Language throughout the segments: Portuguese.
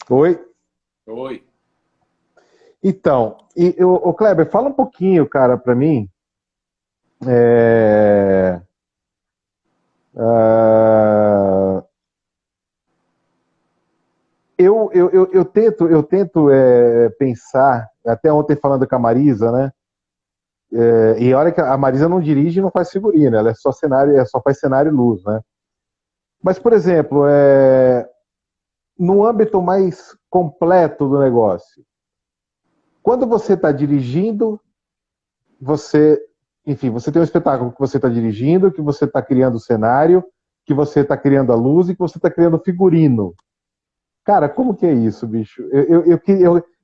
Oi. Oi. Então, o Kleber, fala um pouquinho, cara, para mim. É, ah, eu tento pensar, até ontem falando com a Marisa, né? E olha que a Marisa não dirige e não faz figurino, ela é só cenário, só faz cenário e luz, né? Mas, por exemplo, no âmbito mais completo do negócio, quando você está dirigindo, você, enfim, você tem um espetáculo que você está dirigindo, que você está criando o cenário, que você está criando a luz e que você está criando o figurino. Cara, como que é isso, bicho?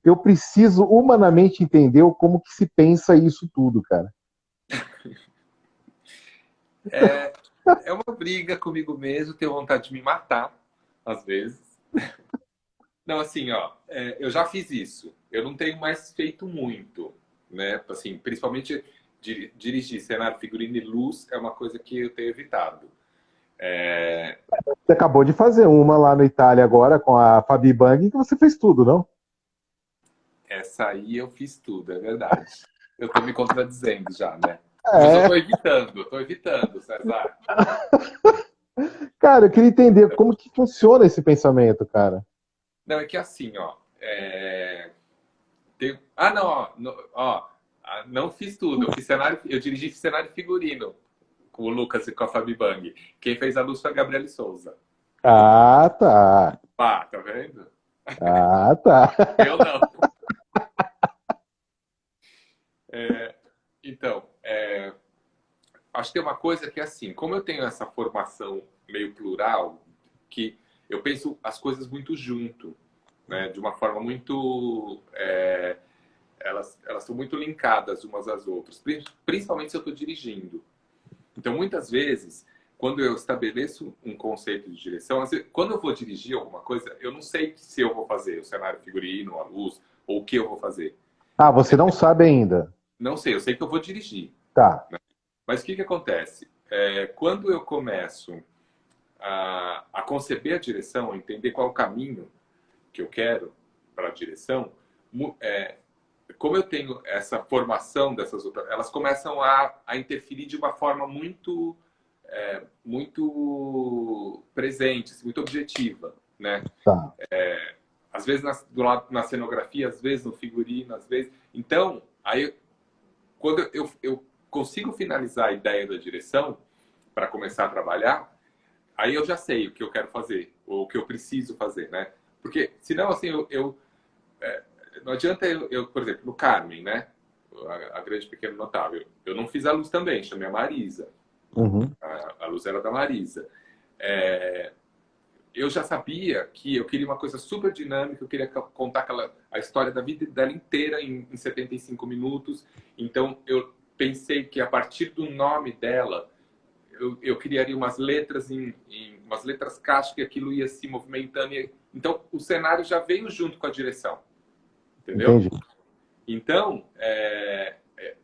Eu preciso humanamente entender como que se pensa isso tudo, cara. É, é uma briga comigo mesmo, tenho vontade de me matar, às vezes. Não, assim, ó, eu já fiz isso. Eu não tenho mais feito muito, né? Assim, principalmente dirigir cenário, figurino e luz é uma coisa que eu tenho evitado. É, Você acabou de fazer uma lá na Itália agora com a Fabi Bang, que você fez tudo, não? essa aí eu fiz tudo, é verdade. Eu tô me contradizendo já, né? Mas É, eu tô evitando, César. cara, eu queria entender como que funciona esse pensamento, cara. Não, é que assim, ó. Ah, não, ó, não fiz tudo. Eu fiz cenário, eu dirigi cenário figurino com o Lucas e com a Fabi Bang. Quem fez a luz foi a Gabriele Souza. Ah, tá. Pá, tá vendo? Ah, tá. Eu não. Então, acho que tem uma coisa que é assim, como eu tenho essa formação meio plural, que eu penso as coisas muito junto, né? De uma forma muito elas estão muito linkadas umas às outras, principalmente se eu estou dirigindo. Então, muitas vezes, quando eu estabeleço um conceito de direção, às vezes, quando eu vou dirigir alguma coisa, eu não sei se eu vou fazer o cenário figurino, a luz, ou o que eu vou fazer. Ah, você não sabe ainda. Não sei, eu sei que eu vou dirigir. Tá. Mas o que acontece? Quando eu começo a conceber a direção, a entender qual é o caminho que eu quero para a direção, como eu tenho essa formação dessas outras, elas começam a interferir de uma forma muito presente, assim, muito objetiva, né? Tá. Às vezes do lado na cenografia, às vezes no figurino, às vezes. Então, aí quando eu consigo finalizar a ideia da direção para começar a trabalhar, aí eu já sei o que eu quero fazer, ou o que eu preciso fazer, né? Porque senão assim não adianta por exemplo, no Carmen, né? A Grande Pequeno Notável. Eu não fiz a luz também, chamei a Marisa. Uhum. A luz era da Marisa. Eu já sabia que eu queria uma coisa super dinâmica, eu queria contar a história da vida dela inteira em 75 minutos. Então, eu pensei que a partir do nome dela, eu criaria umas letras umas letras caixa que aquilo ia se movimentando. Então, o cenário já veio junto com a direção, entendeu? Entendi. Então,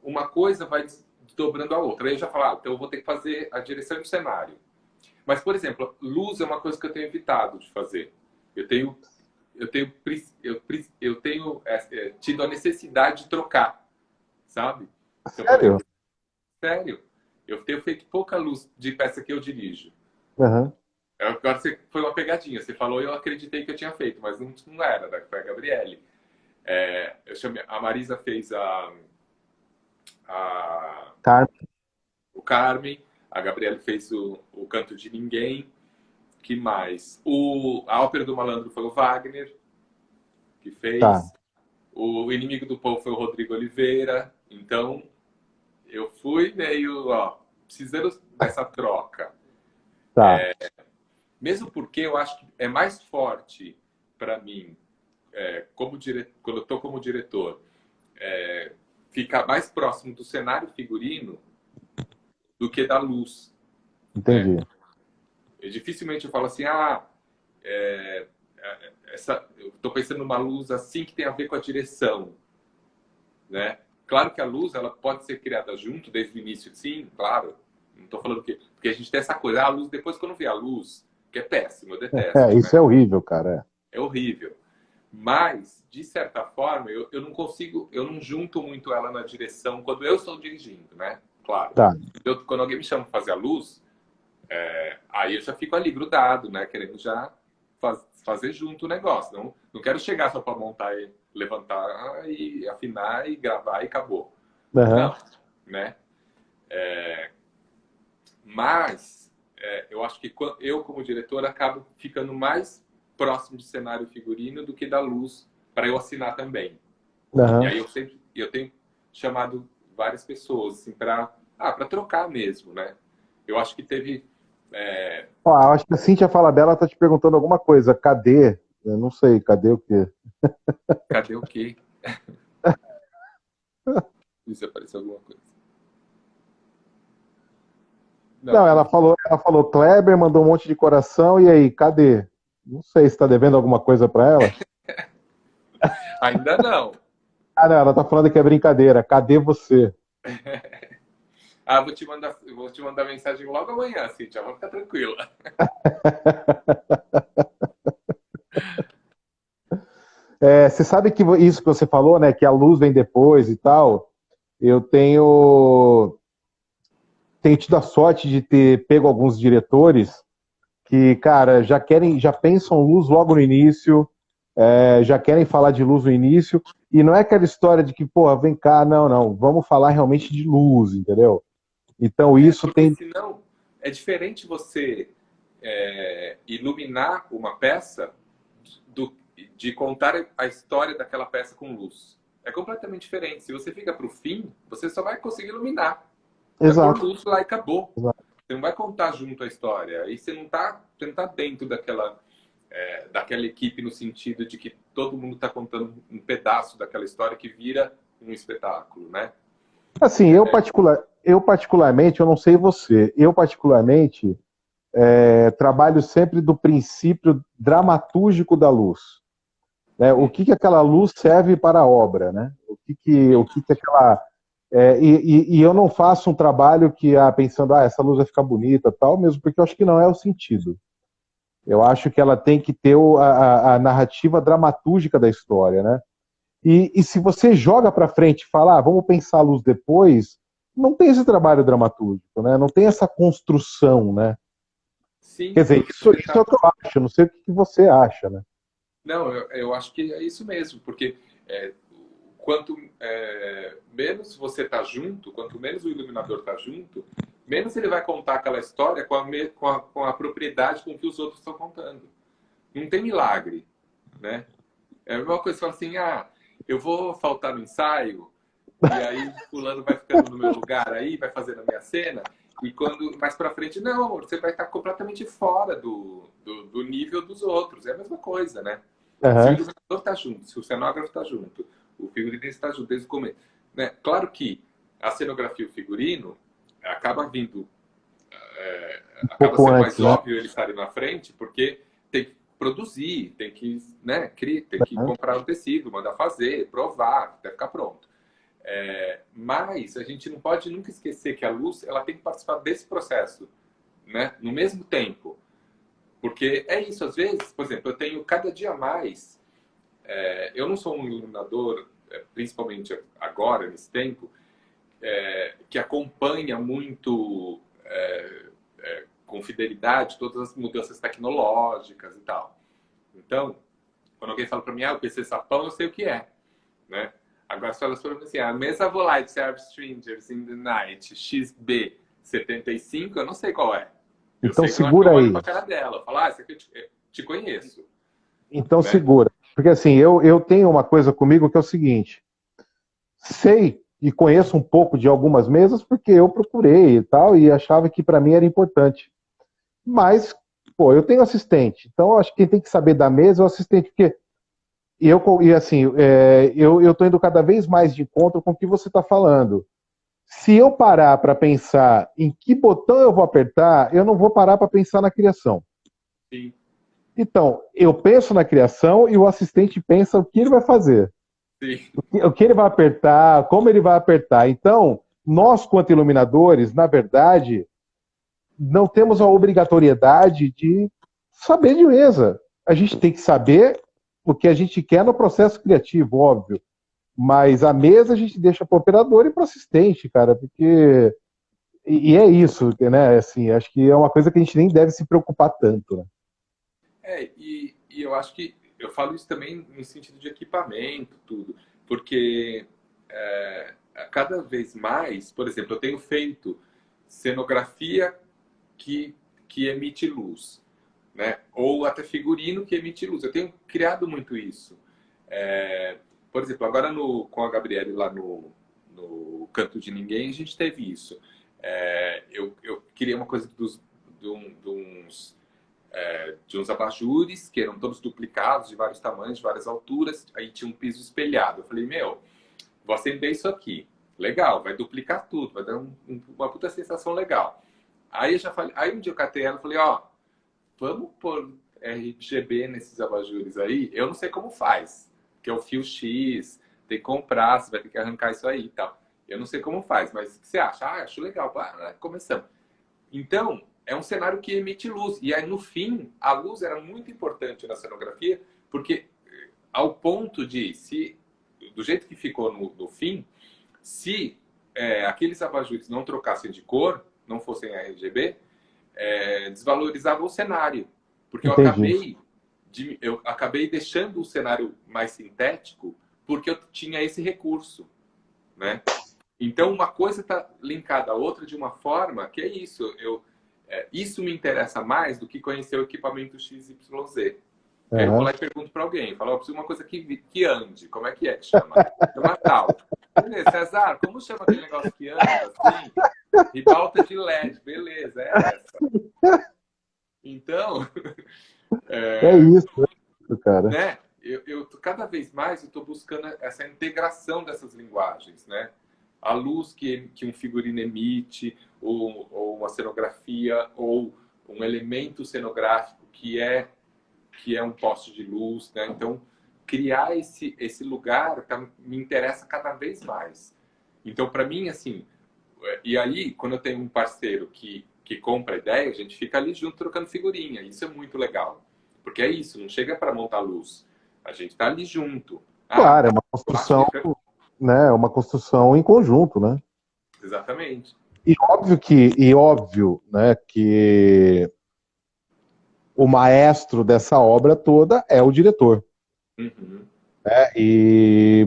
uma coisa vai desdobrando a outra. Aí eu já falo, então eu vou ter que fazer a direção e o cenário. Mas, por exemplo, luz é uma coisa que eu tenho evitado de fazer. Eu tenho, eu tenho tido a necessidade de trocar, sabe? Então, por Sério? exemplo, sério, eu tenho feito pouca luz de peça que eu dirijo. Aham. Agora foi uma pegadinha. Você falou e eu acreditei que eu tinha feito, mas não era, né? Foi a Gabriele. A Marisa fez a, Carmen. o Carmen, a Gabriele fez o Canto de Ninguém. Que mais? A Ópera do Malandro foi o Wagner que Tá. fez. O Inimigo do Povo foi o Rodrigo Oliveira. Então, eu fui meio, precisando dessa troca. Tá. Mesmo porque eu acho que é mais forte para mim, quando eu estou como diretor, ficar mais próximo do cenário figurino do que da luz, né? Entendi. E dificilmente eu falo assim, eu estou pensando numa luz assim que tem a ver com a direção, né? Claro que a luz ela pode ser criada junto desde o início, sim, claro. Não estou falando que porque a gente tem essa coisa, a luz depois quando vê a luz, que é péssimo, eu detesto, né? Isso é horrível, cara. É horrível. Mas, de certa forma, eu não consigo, eu não junto muito ela na direção quando eu estou dirigindo, né? Claro. Tá. Quando alguém me chama para fazer a luz, aí eu já fico ali grudado, né? Querendo já fazer junto o negócio. Não quero chegar só para montar e levantar e afinar e gravar e acabou. Uhum. Não, né? Mas eu acho que eu, como diretor, acabo ficando mais próximo de cenário figurino do que da luz para eu assinar também. Uhum. E aí eu tenho chamado várias pessoas assim, para trocar mesmo, né? Eu acho que teve... Ó, acho que a Cíntia Falabella tá te perguntando alguma coisa. Cadê? Eu não sei, cadê o quê? Cadê o quê? Se apareceu alguma coisa. Não, ela falou, Kleber mandou um monte de coração, e aí, cadê? Não sei se tá devendo alguma coisa para ela. Ainda não. Ah, não, ela tá falando que é brincadeira. Cadê você? Vou te mandar mensagem logo amanhã, Cíntia. Vou ficar tranquila. Você sabe que isso que você falou, né? Que a luz vem depois e tal. Eu tenho tido a sorte de ter pego alguns diretores que, cara, já pensam luz logo no início, já querem falar de luz no início, e não é aquela história de que, pô, vem cá, não, vamos falar realmente de luz, entendeu? Então isso Porque tem. senão é diferente você iluminar uma peça de contar a história daquela peça com luz. É completamente diferente. Se você fica para o fim, você só vai conseguir iluminar. Vai pôr Exato. luz lá e acabou. Exato. Você não vai contar junto a história. Aí você não tá dentro daquela equipe no sentido de que todo mundo está contando um pedaço daquela história que vira um espetáculo, né? Assim, eu particularmente, eu não sei você, eu particularmente trabalho sempre do princípio dramatúrgico da luz. Né? O que aquela luz serve para a obra, né? O que aquela... e eu não faço um trabalho que pensando, essa luz vai ficar bonita, tal, mesmo porque eu acho que não é o sentido. Eu acho que ela tem que ter a narrativa dramatúrgica da história, né? E se você joga para frente e fala, vamos pensar a luz depois, não tem esse trabalho dramatúrgico, né? Não tem essa construção, né? Sim, Quer dizer, porque isso é o que eu acho, não sei o que você acha, né? Não, eu acho que é isso mesmo, porque quanto menos você está junto, quanto menos o iluminador está junto, menos ele vai contar aquela história com a propriedade com que os outros estão contando. Não tem milagre, né? É a mesma coisa, você fala assim, eu vou faltar no ensaio, e aí fulano vai ficando no meu lugar aí, vai fazendo a minha cena, e quando mais pra frente, não, amor, você vai estar completamente fora do nível dos outros. É a mesma coisa, né? Se o iluminador está junto, se o cenógrafo está junto, o figurinista está junto desde o começo. Né? Claro que a cenografia e o figurino acaba vindo, acaba pouco sendo antes, mais né? óbvio eles estarem na frente, porque tem que produzir, tem que, né, tem que comprar o tecido, mandar fazer, provar, até ficar pronto. Mas a gente não pode nunca esquecer que a luz ela tem que participar desse processo, né? No mesmo tempo. Porque é isso, às vezes, por exemplo, eu tenho cada dia mais... eu não sou um iluminador, principalmente agora, nesse tempo, que acompanha muito com fidelidade todas as mudanças tecnológicas e tal. Então, quando alguém fala para mim, o PC Sapão, eu sei o que é, né? Agora, se elas falam assim, a mesa Volite serve strangers in the night XB75, eu não sei qual é. Eu Então sei que eu segura olho aí. pra cara dela, eu falo, isso aqui eu te conheço. Então né? segura. Porque assim, eu tenho uma coisa comigo que é o seguinte, sei e conheço um pouco de algumas mesas porque eu procurei e tal, e achava que para mim era importante. Mas, pô, eu tenho assistente, então eu acho que quem tem que saber da mesa é o assistente, porque eu tô indo cada vez mais de encontro com o que você está falando. Se eu parar para pensar em que botão eu vou apertar, eu não vou parar para pensar na criação. Sim. Então, eu penso na criação e o assistente pensa o que ele vai fazer. Sim. O que ele vai apertar, como ele vai apertar. Então, nós, quanto iluminadores, na verdade, não temos a obrigatoriedade de saber de mesa. A gente tem que saber o que a gente quer no processo criativo, óbvio. Mas a mesa a gente deixa para o operador e para o assistente, cara, porque. E é isso, né? Assim, acho que é uma coisa que a gente nem deve se preocupar tanto, né? E eu acho que eu falo isso também no sentido de equipamento, tudo, porque cada vez mais, por exemplo, eu tenho feito cenografia que, que emite luz, né? Ou até figurino que emite luz. Eu tenho criado muito isso. Por exemplo, agora com a Gabriele lá no Canto de Ninguém, a gente teve isso. Eu queria uma coisa de uns abajures que eram todos duplicados, de vários tamanhos, de várias alturas. Aí tinha um piso espelhado. Eu falei, vou acender isso aqui. Legal, vai duplicar tudo, vai dar uma puta sensação legal. Aí eu já falei, aí um dia eu catei ela e falei, vamos pôr RGB nesses abajures aí. Eu não sei como faz, que é o fio X, tem que comprar, você vai ter que arrancar isso aí e tal. Eu não sei como faz, mas o que você acha? Acho legal. Começamos. Então, é um cenário que emite luz. E aí, no fim, a luz era muito importante na cenografia, porque ao ponto de, do jeito que ficou no fim, se aqueles abajures não trocassem de cor, não fossem RGB, desvalorizava o cenário. Porque Entendi. eu acabei deixando o cenário mais sintético porque eu tinha esse recurso, né? Então, uma coisa está linkada à outra de uma forma que é isso. Isso me interessa mais do que conhecer o equipamento XYZ. Aí eu vou Uhum. lá e pergunto para alguém. Falo, eu preciso de uma coisa que ande. Como é que chama? Chama tal. Beleza, César, como chama aquele negócio que anda assim? Ribalta de LED. Beleza, é essa. Então, É isso, cara. né? Cada vez mais eu estou buscando essa integração dessas linguagens, né? A luz que um figurino emite, ou uma cenografia, ou um elemento cenográfico que é um poste de luz, né? Então, criar esse lugar me interessa cada vez mais. Então, para mim, assim, e aí, quando eu tenho um parceiro que compra a ideia, a gente fica ali junto trocando figurinha. Isso é muito legal. Porque é isso, não chega para montar luz. A gente está ali junto. Claro, é uma Eu acho construção, que fica... né? É uma construção em conjunto, né? Exatamente. E óbvio, né, que o maestro dessa obra toda é o diretor. Uhum.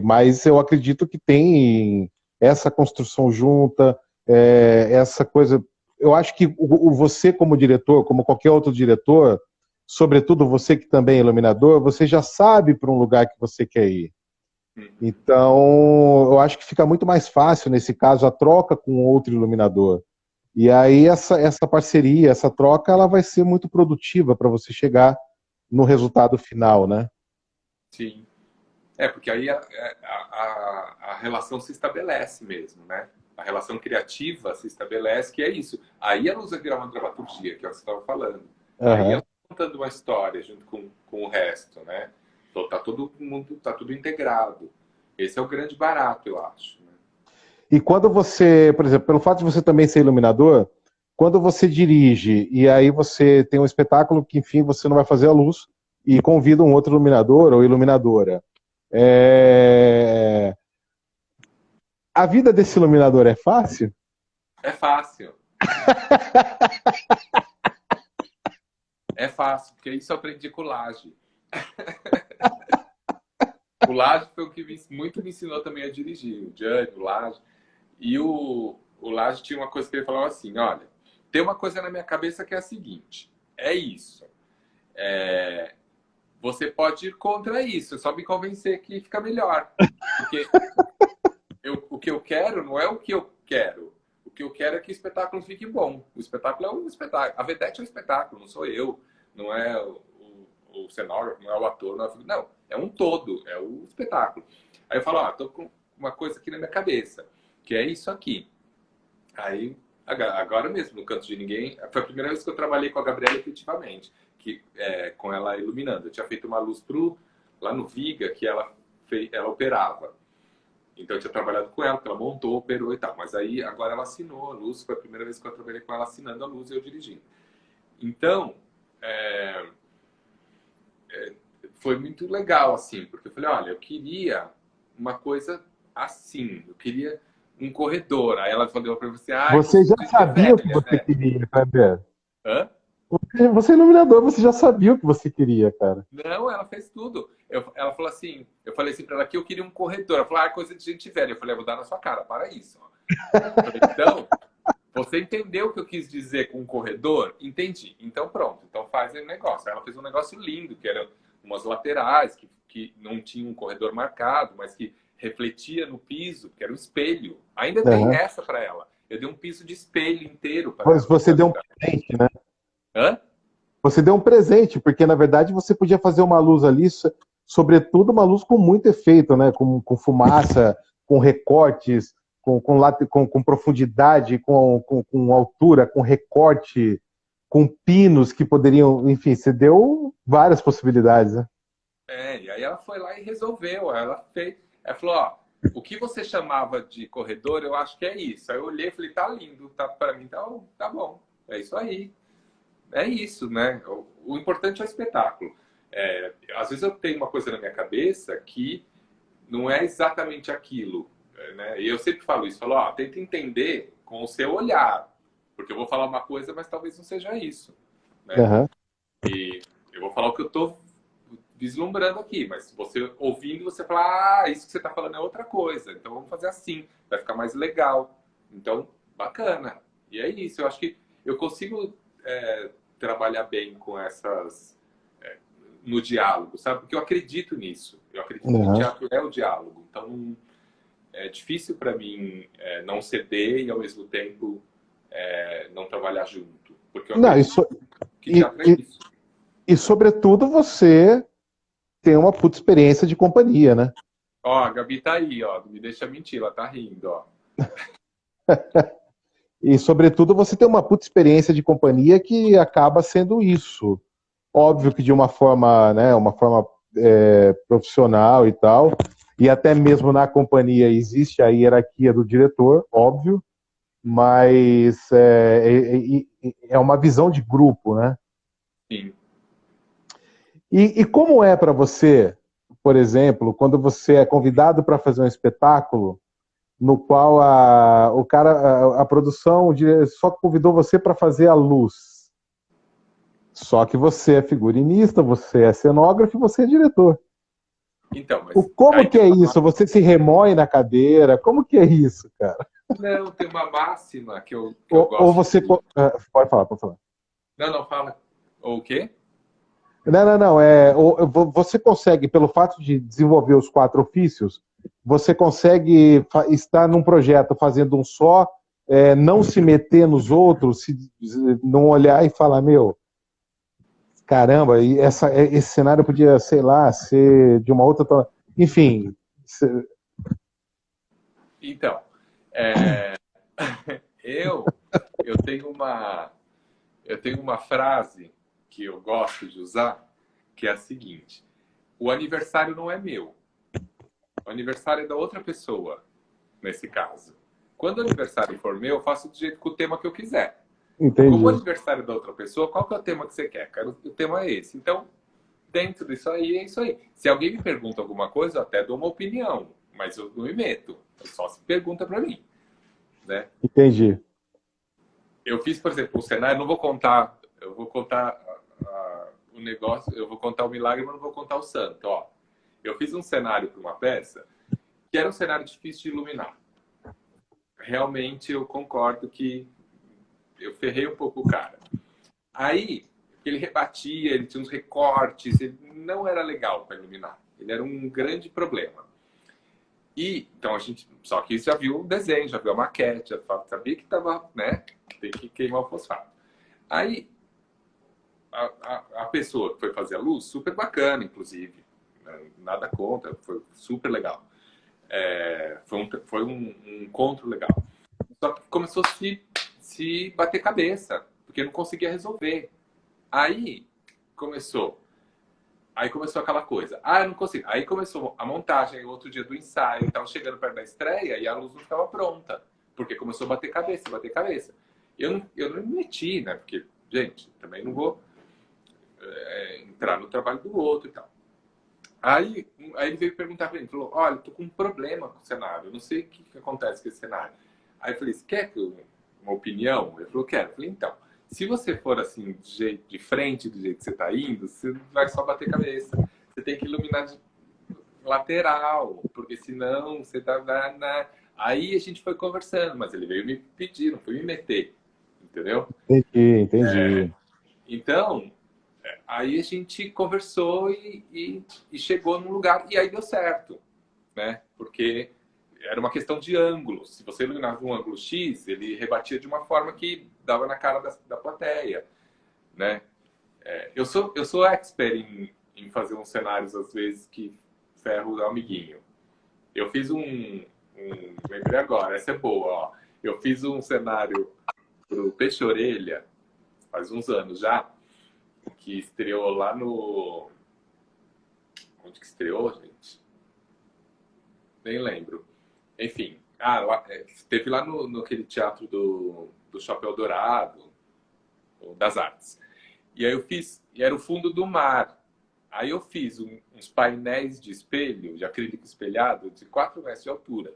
Mas eu acredito que tem essa construção junta, essa coisa. Eu acho que você, como diretor, como qualquer outro diretor, sobretudo você que também é iluminador, você já sabe para um lugar que você quer ir. Uhum. Então, eu acho que fica muito mais fácil, nesse caso, a troca com outro iluminador. E aí, essa parceria, essa troca, ela vai ser muito produtiva para você chegar no resultado final, né? Sim. Porque aí a relação se estabelece mesmo, né? A relação criativa se estabelece, que é isso. Aí a luz vai virar uma dramaturgia, que é o que você estava falando. Aí ela Uhum. tá contando uma história junto com o resto, né? Então tá todo mundo, tá tudo integrado. Esse é o grande barato, eu acho. Né? E quando você, por exemplo, pelo fato de você também ser iluminador, quando você dirige e aí você tem um espetáculo que, enfim, você não vai fazer a luz e convida um outro iluminador ou iluminadora, é... a vida desse iluminador é fácil? É fácil. É fácil, porque isso eu aprendi com o Laje. O Laje foi o que muito me ensinou também a dirigir. O Gianni, o Laje. E o Laje tinha uma coisa que ele falava assim, olha, tem uma coisa na minha cabeça que é a seguinte, é isso. Você pode ir contra isso, é só me convencer que fica melhor. Porque o que eu quero não é o que eu quero. O que eu quero é que o espetáculo fique bom. O espetáculo é um espetáculo. A vedete é um espetáculo, não sou eu. Não é o cenógrafo, não é o ator. Não, é um todo, é o espetáculo. Aí eu falo, tô com uma coisa aqui na minha cabeça, que é isso aqui. Aí, agora mesmo, no Canto de Ninguém, foi a primeira vez que eu trabalhei com a Gabriela efetivamente, com ela iluminando. Eu tinha feito uma luz lá no Viga, que ela operava. Então eu tinha trabalhado com ela, porque ela montou, operou e tal. Mas aí agora ela assinou a luz, foi a primeira vez que eu trabalhei com ela assinando a luz e eu dirigindo. Então, foi muito legal, assim, porque eu falei, olha, eu queria uma coisa assim, eu queria um corredor. Aí ela falou para você, ah, Você já gente é sabia o que velha, você né? queria, Kleber. Hã? Você é iluminador, você já sabia o que você queria, cara. Não, ela fez tudo. Ela falou assim, eu falei assim para ela que eu queria um corredor. Ela falou, ah, coisa de gente velha. Eu falei, eu vou dar na sua cara, para isso. Ó. Eu falei, então, você entendeu o que eu quis dizer com um corredor? Entendi. Então pronto, então faz o negócio. Ela fez um negócio lindo, que eram umas laterais, que não tinha um corredor marcado, mas que refletia no piso, que era um espelho. Ainda tem Uhum. essa para ela. Eu dei um piso de espelho inteiro para Mas ela. você deu um presente, né? Hã? Você deu um presente, porque na verdade você podia fazer uma luz ali, sobretudo uma luz com muito efeito, né? Com fumaça, com recortes, com profundidade, com altura, com recorte, com pinos que poderiam. Enfim, você deu várias possibilidades, né? E aí ela foi lá e resolveu. Ela fez. Ela falou, ó, o que você chamava de corredor, eu acho que é isso. Aí eu olhei e falei, tá lindo, tá para mim, tá bom. É isso aí. É isso, né? O importante é o espetáculo. Às vezes eu tenho uma coisa na minha cabeça que não é exatamente aquilo, né? E eu sempre falo isso, falo, ó, tenta entender com o seu olhar, porque eu vou falar uma coisa, mas talvez não seja isso, né? Uhum. E eu vou falar o que eu estou vislumbrando aqui, mas você ouvindo, você fala, ah, isso que você está falando é outra coisa, então vamos fazer assim, vai ficar mais legal. Então, bacana. E é isso, eu acho que eu consigo trabalhar bem com essas no diálogo, sabe? Porque eu acredito nisso. Eu acredito que o Uhum. teatro é o diálogo. Então, é difícil para mim não ceder e, ao mesmo tempo, não trabalhar junto. Porque eu Não, acredito isso, que e, teatro é e, isso. e sobretudo você tem uma puta experiência de companhia, né? Ó, a Gabi tá aí, ó. Não me deixa mentir, ela tá rindo, ó. E sobretudo você tem uma puta experiência de companhia que acaba sendo isso. Óbvio que de uma forma, né, uma forma profissional e tal, e até mesmo na companhia existe a hierarquia do diretor, óbvio, mas é uma visão de grupo, né? Sim. E como é para você, por exemplo, quando você é convidado para fazer um espetáculo no qual a produção só convidou você para fazer a luz? Só que você é figurinista, você é cenógrafo e você é diretor. Então, mas Como aí que tem é uma isso? Você se remoe na cadeira? Como que é isso, cara? Não, tem uma máxima que eu Ou gosto você. de. Pode falar, pode falar. Não, não, fala. Ou o quê? Não. Você consegue, pelo fato de desenvolver os quatro ofícios, você consegue estar num projeto fazendo um só, não se meter nos outros, não olhar e falar, meu, caramba, esse cenário podia, sei lá, ser de uma outra. Enfim. Então, é, eu, eu tenho uma frase que eu gosto de usar, que é a seguinte: o aniversário não é meu, o aniversário é da outra pessoa, nesse caso. Quando o aniversário for meu, eu faço do jeito com o tema que eu quiser. Como o Entendi. aniversário é da outra pessoa, qual que é o tema que você quer? O tema é esse. Então, dentro disso aí, é isso aí. Se alguém me pergunta alguma coisa, eu até dou uma opinião, mas eu não me meto. Eu só se pergunta para mim, né? Entendi. Eu fiz, por exemplo, um cenário, não vou contar, eu vou contar o negócio, eu vou contar o milagre, mas não vou contar o santo. Ó, eu fiz um cenário para uma peça que era um cenário difícil de iluminar. Realmente eu concordo que eu ferrei um pouco o cara. Aí, ele rebatia, ele tinha uns recortes, ele não era legal para iluminar. Ele era um grande problema. E, então a gente, só que já viu o desenho, já viu a maquete, já sabia que estava, né, tem que queimar o fosfato. Aí, a pessoa que foi fazer a luz, super bacana, inclusive, né, nada contra, foi super legal. Foi um encontro legal. Só que começou a se bater cabeça, porque não conseguia resolver. Aí começou. Aí começou aquela coisa. Ah, eu não consigo. Aí começou a montagem, o outro dia do ensaio, estava chegando perto da estreia e a luz não estava pronta. Porque começou a bater cabeça, bater cabeça. Eu não me meti, né? Porque, gente, também não vou entrar no trabalho do outro e tal. Aí ele veio perguntar para mim, falou, olha, tô com um problema com o cenário, eu não sei o que acontece com esse cenário. Aí eu falei, você quer uma opinião? Ele falou, quero. Eu falei, então, se você for assim, de frente, do jeito que você está indo, você vai só bater cabeça. Você tem que iluminar de lateral, porque senão você tá... Aí a gente foi conversando, mas ele veio me pedir, não foi me meter, entendeu? Entendi, entendi. Então, aí a gente conversou e chegou num lugar, e aí deu certo, né? Porque era uma questão de ângulos. Se você iluminava um ângulo X, ele rebatia de uma forma que dava na cara da plateia, né? Eu sou expert em fazer uns cenários, às vezes, que ferro o amiguinho. Eu fiz lembrei agora, essa é boa, ó. Eu fiz um cenário pro Peixe Orelha, faz uns anos já, que estreou lá no... Onde que estreou, gente? Nem lembro. Enfim, teve lá no aquele teatro do Chapéu Dourado, das Artes. E aí eu fiz, e era o fundo do mar. Aí eu fiz uns painéis de espelho, de acrílico espelhado, de 4 metros de altura,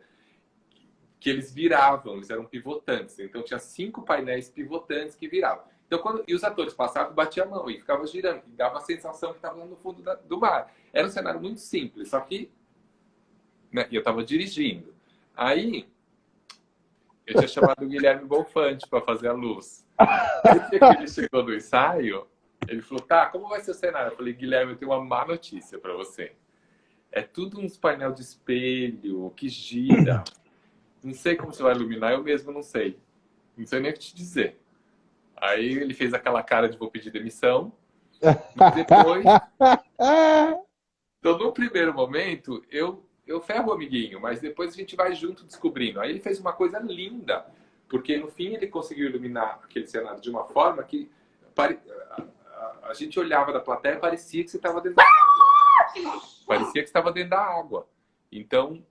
que eles viravam, eles eram pivotantes. Então tinha 5 painéis pivotantes que viravam. Então, e os atores passavam, batiam a mão e ficava girando, e dava a sensação que estava no fundo do mar. Era um cenário muito simples, só que, né, eu estava dirigindo. Aí eu tinha chamado o Guilherme Bonfante para fazer a luz. Aí que ele chegou no ensaio, ele falou, tá, como vai ser o cenário? Eu falei, Guilherme, eu tenho uma má notícia para você. É tudo uns painel de espelho que gira. Não sei como você vai iluminar, eu mesmo não sei. Não sei nem o que te dizer. Aí ele fez aquela cara de vou pedir demissão. Mas depois, então no primeiro momento, eu ferro o amiguinho, mas depois a gente vai junto descobrindo. Aí ele fez uma coisa linda, porque no fim ele conseguiu iluminar aquele cenário de uma forma que a gente olhava da plateia e parecia que você estava dentro da água. Parecia que estava dentro da água. Então,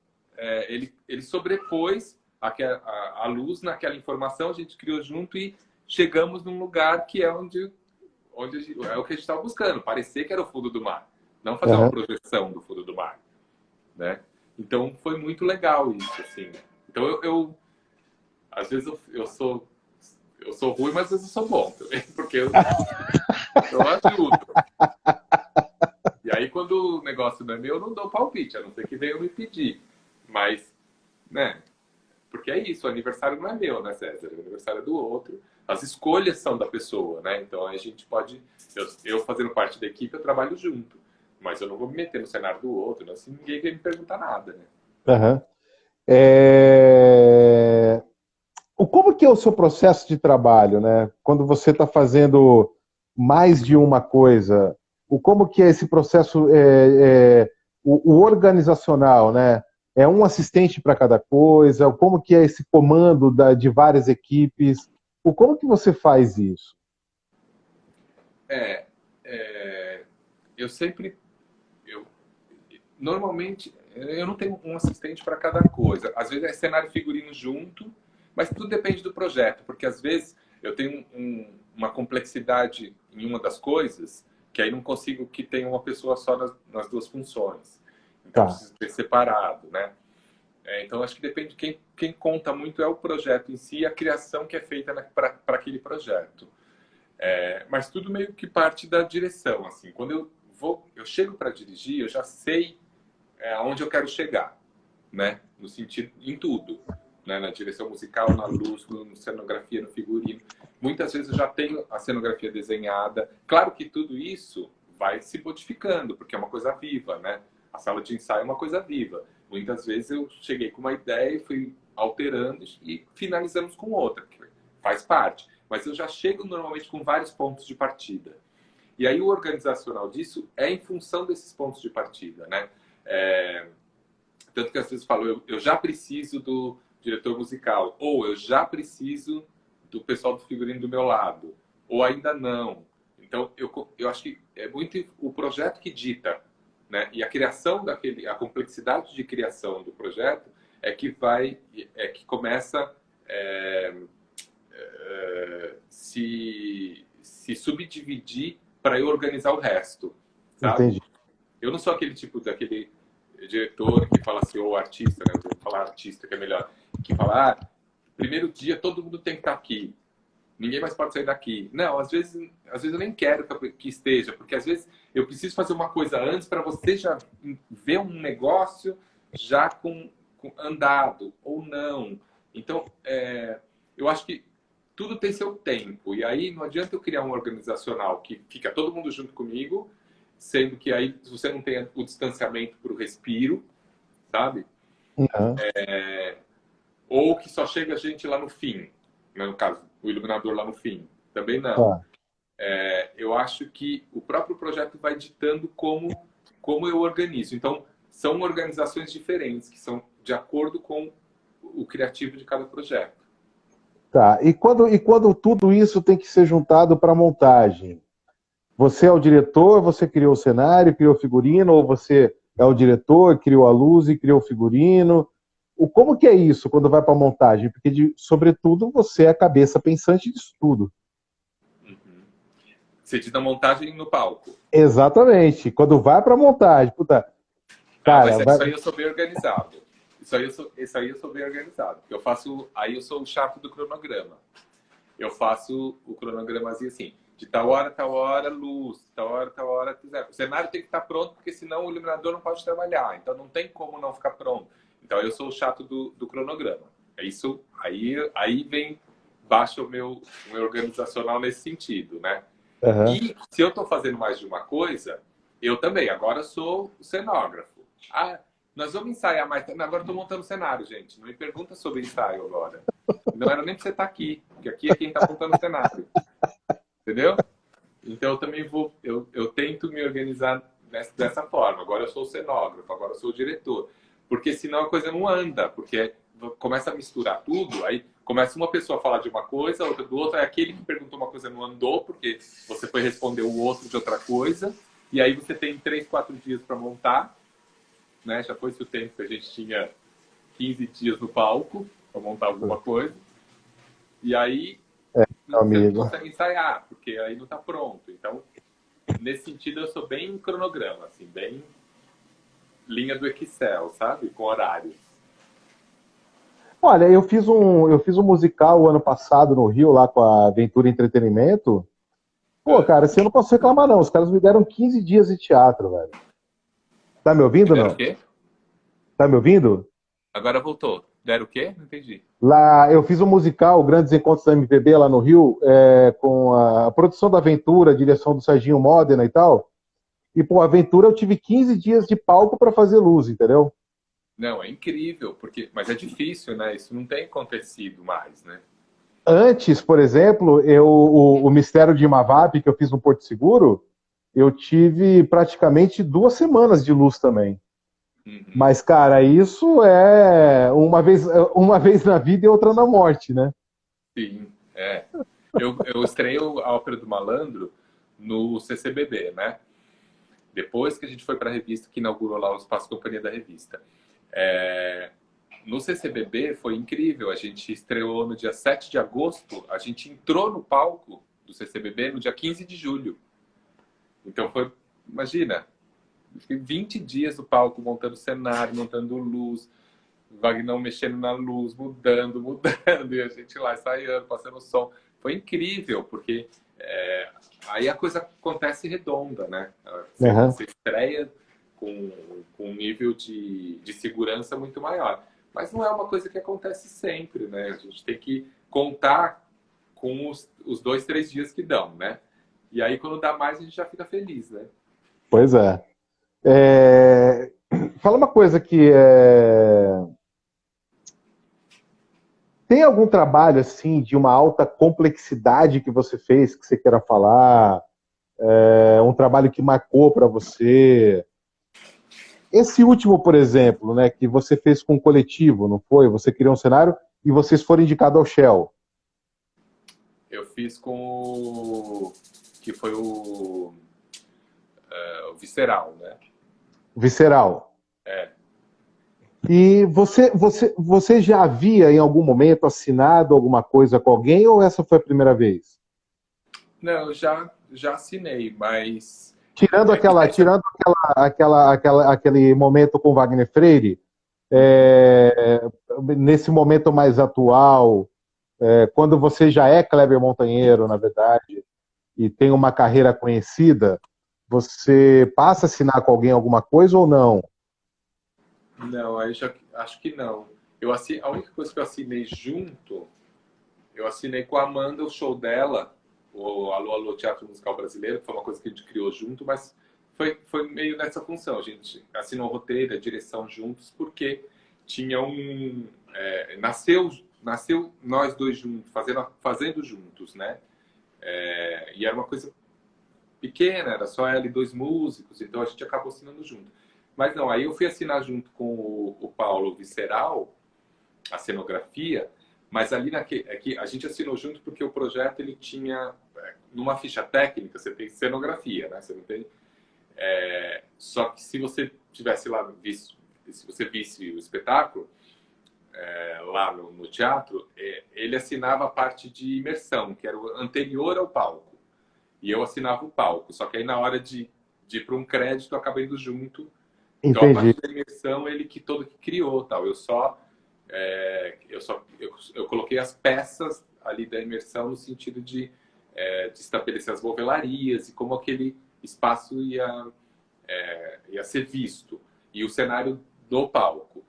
ele sobrepôs a luz naquela informação, a gente criou junto e chegamos num lugar que é é o que a gente estava buscando, parecer que era o fundo do mar, não fazer uma projeção do fundo do mar, né? Então foi muito legal isso, assim. Então às vezes eu sou ruim, mas às vezes eu sou bom também, porque eu ajudo. E aí quando o negócio não é meu, eu não dou palpite, a não ser que venham me pedir. Mas, né? Porque é isso, o aniversário não é meu, né, César? O aniversário é do outro. As escolhas são da pessoa, né? Então a gente pode... Eu fazendo parte da equipe, eu trabalho junto. Mas eu não vou me meter no cenário do outro, né? Assim, ninguém vai me perguntar nada, né? Uhum. Como que é o seu processo de trabalho, né? Quando você está fazendo mais de uma coisa, como que é esse processo o organizacional, né? É um assistente para cada coisa? Como que é esse comando de várias equipes? Como que você faz isso? Eu sempre... normalmente, eu não tenho um assistente para cada coisa. Às vezes é cenário e figurino junto, mas tudo depende do projeto, porque às vezes eu tenho uma complexidade em uma das coisas que aí não consigo que tenha uma pessoa só nas duas funções. Então preciso ter separado, né? Então acho que depende de quem conta muito é o projeto em si, a criação que é feita para aquele projeto. Mas tudo meio que parte da direção, assim. Quando eu chego para dirigir, eu já sei aonde eu quero chegar, né? No sentido, em tudo, né? Na direção musical, na luz, na cenografia, no figurino. Muitas vezes eu já tenho a cenografia desenhada. Claro que tudo isso vai se modificando, porque é uma coisa viva, né? A sala de ensaio é uma coisa viva. Muitas vezes eu cheguei com uma ideia e fui alterando e finalizamos com outra, que faz parte. Mas eu já chego normalmente com vários pontos de partida. E aí o organizacional disso é em função desses pontos de partida, né? Tanto que às vezes eu falo, eu já preciso do diretor musical, ou eu já preciso do pessoal do figurino do meu lado, ou ainda não. Então, eu acho que é muito o projeto que dita, né? E a criação a complexidade de criação do projeto que começa se subdividir para eu organizar o resto, sabe? Entendi. Eu não sou aquele tipo daquele diretor que fala assim, ou artista, né? Eu vou falar artista, que é melhor. Que fala, primeiro dia todo mundo tem que estar aqui. Ninguém mais pode sair daqui. Não, às vezes eu nem quero que esteja, porque às vezes eu preciso fazer uma coisa antes para você já ver um negócio já com andado ou não. Então, eu acho que tudo tem seu tempo. E aí não adianta eu criar um organizacional que fica todo mundo junto comigo, sendo que aí você não tem o distanciamento para o respiro, sabe? Uhum. Ou que só chega a gente lá no fim, né? No caso, o iluminador lá no fim. Também não. Tá. Eu acho que o próprio projeto vai ditando como eu organizo. Então, são organizações diferentes, que são de acordo com o criativo de cada projeto. Tá. E quando tudo isso tem que ser juntado para a montagem? Você é o diretor, você criou o cenário, criou o figurino, ou você é o diretor, criou a luz e criou o figurino? Como que é isso quando vai para a montagem? Porque, sobretudo, você é a cabeça pensante disso tudo. Uhum. Você diz na montagem no palco. Exatamente. Quando vai para a montagem, puta. Cara, mas isso aí eu sou bem organizado. Isso aí eu sou bem organizado. Aí eu sou o chato do cronograma. Eu faço o cronogramazinho assim, de tal hora, luz, tal hora, o cenário tem que estar pronto, porque senão o iluminador não pode trabalhar. Então não tem como não ficar pronto. Então eu sou o chato do cronograma. É isso, aí baixa o meu organizacional nesse sentido, né? Uhum. E se eu estou fazendo mais de uma coisa, eu também. Agora sou o cenógrafo. Nós vamos ensaiar mais. Agora estou montando cenário, gente. Não me pergunta sobre ensaio agora. Não era nem para você estar aqui, porque aqui é quem está montando o cenário. Entendeu? Então eu também eu tento me organizar dessa forma. Agora eu sou o cenógrafo, agora eu sou o diretor. Porque senão a coisa não anda, porque começa a misturar tudo, aí começa uma pessoa a falar de uma coisa, outra do outro, aí aquele que perguntou uma coisa não andou, porque você foi responder o outro de outra coisa, e aí você tem 3, 4 dias para montar, né? Já foi esse o tempo que a gente tinha 15 dias no palco para montar alguma coisa, e aí você não consegue ensaiar, porque aí não está pronto. Então, nesse sentido, eu sou bem cronograma, assim, bem linha do Excel, sabe? Com horários. Olha, eu fiz um musical ano passado no Rio, lá com a Aventura Entretenimento. Pô, cara, assim, eu não posso reclamar, não. Os caras me deram 15 dias de teatro, velho. Tá me ouvindo, não? O quê? Tá me ouvindo? Agora voltou. Deram o quê? Não entendi. Lá, eu fiz um musical, Grandes Encontros da MPB, lá no Rio, com a produção da Aventura, a direção do Serginho Modena e tal. E, pô, a Aventura eu tive 15 dias de palco para fazer luz, entendeu? Não, é incrível, mas é difícil, né? Isso não tem acontecido mais, né? Antes, por exemplo, o Mistério de Mavap, que eu fiz no Porto Seguro, eu tive praticamente 2 semanas de luz também. Uhum. Mas, cara, isso é uma vez na vida e outra na morte, né? Sim, é. Eu estreiei a Ópera do Malandro no CCBB, né? Depois que a gente foi para a revista, que inaugurou lá o Espaço Companhia da Revista. No CCBB foi incrível. A gente estreou no dia 7 de agosto. A gente entrou no palco do CCBB no dia 15 de julho. Então foi, imagina, 20 dias no palco, montando cenário, montando luz, Vagnão mexendo na luz, mudando, e a gente lá ensaiando, passando som. Foi incrível, porque aí a coisa acontece redonda, né? Você estreia com um nível de segurança muito maior. Mas não é uma coisa que acontece sempre, né? A gente tem que contar com os 2, 3 dias que dão, né? E aí, quando dá mais, a gente já fica feliz, né? Pois é. Fala uma coisa que tem algum trabalho, assim, de uma alta complexidade que você fez, que você queira falar? Um trabalho que marcou para você? Esse último, por exemplo, né, que você fez com o coletivo, não foi? Você criou um cenário e vocês foram indicados ao Shell. Eu fiz com que foi o Visceral, né? Visceral. E você já havia, em algum momento, assinado alguma coisa com alguém ou essa foi a primeira vez? Não, eu já assinei, mas tirando aquele momento com Wagner Freire, nesse momento mais atual, quando você já é Kleber Montanheiro, na verdade, e tem uma carreira conhecida, você passa a assinar com alguém alguma coisa ou não? Não, aí já acho que não. A única coisa que eu assinei junto, eu assinei com a Amanda o show dela, o Alô Alô Teatro Musical Brasileiro, que foi uma coisa que a gente criou junto, mas foi meio nessa função. A gente assinou o roteiro, a direção juntos, porque tinha nasceu nós dois juntos, fazendo juntos, né? E era uma coisa pequena, era só ela e dois músicos, então a gente acabou assinando junto. Mas não, aí eu fui assinar junto com o Paulo Visceral, a cenografia, mas ali a gente assinou junto porque o projeto ele tinha, numa ficha técnica, você tem cenografia, né? Você não tem. Só que se você tivesse lá visto, se você visse o espetáculo, lá no teatro, ele assinava a parte de imersão, que era o anterior ao palco. E eu assinava o palco. Só que aí na hora de ir para um crédito, eu acabei indo junto. Então a Entendi. parte da imersão ele que criou, tal. Eu coloquei as peças ali da imersão no sentido de estabelecer as novelarias e como aquele espaço ia ser visto e o cenário do palco.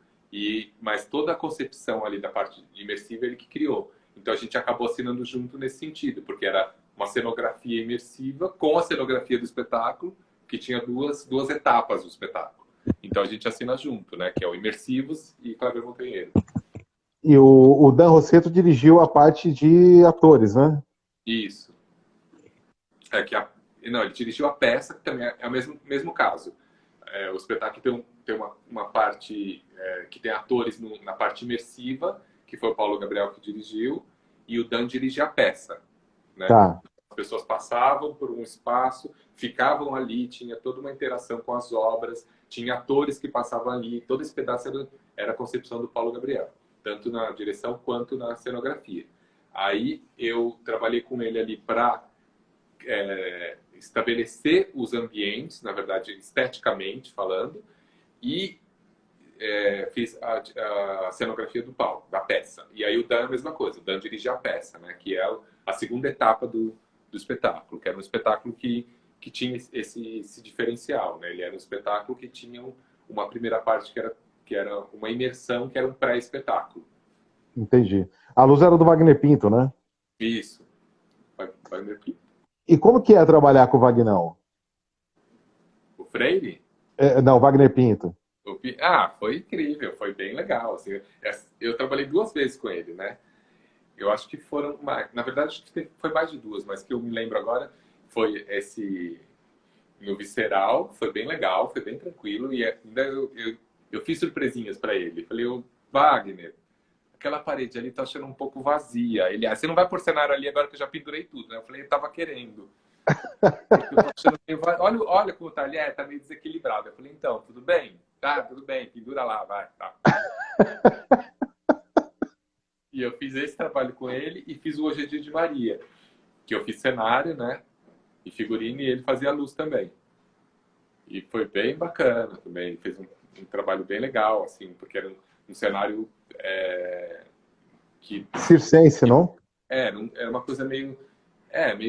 Mas toda a concepção ali da parte imersiva ele que criou. Então a gente acabou assinando junto nesse sentido, porque era uma cenografia imersiva com a cenografia do espetáculo, que tinha duas etapas do espetáculo. Então a gente assina junto, né? Que é o Imersivos e Kleber Montanheiro. E o Dan Rosseto dirigiu a parte de atores, né? Isso. Não, ele dirigiu a peça, que também é o mesmo caso. O espetáculo tem uma parte que tem atores na parte imersiva, que foi o Paulo Gabriel que dirigiu, e o Dan dirige a peça. Né? Tá. As pessoas passavam por um espaço, ficavam ali, tinha toda uma interação com as obras, tinha atores que passavam ali, todo esse pedaço era a concepção do Paulo Gabriel, tanto na direção quanto na cenografia. Aí eu trabalhei com ele ali para estabelecer os ambientes, na verdade, esteticamente falando, e fiz a cenografia do palco, da peça. E aí o Dan é a mesma coisa, o Dan dirige a peça, né, que é a segunda etapa do espetáculo, que era um espetáculo que tinha esse diferencial. Né? Ele era um espetáculo que tinha uma primeira parte que era uma imersão, que era um pré-espetáculo. Entendi. A luz era do Wagner Pinto, né? Isso. Wagner Pinto. E como que é trabalhar com o Vagnão? O Freire? Não, Wagner Pinto. Foi incrível, foi bem legal. Assim, eu trabalhei 2 vezes com ele, né? Eu acho que foram mais. Na verdade, acho que foi mais de 2, mas que eu me lembro agora foi esse no Visceral, foi bem legal, foi bem tranquilo. E ainda eu fiz surpresinhas para ele. Falei, Wagner, aquela parede ali tá achando um pouco vazia. Ele, você não vai por cenário ali agora que eu já pendurei tudo, né? Eu falei, eu tava querendo. Porque eu tô achando meio olha como tá ali, tá meio desequilibrado. Eu falei, então, tudo bem? Tá, tudo bem, pendura lá, vai, tá. E eu fiz esse trabalho com ele e fiz o Hoje é Dia de Maria, que eu fiz cenário, né? E figurino, e ele fazia luz também. E foi bem bacana também. Fez um trabalho bem legal, assim, porque era um cenário circense, não? Era uma coisa meio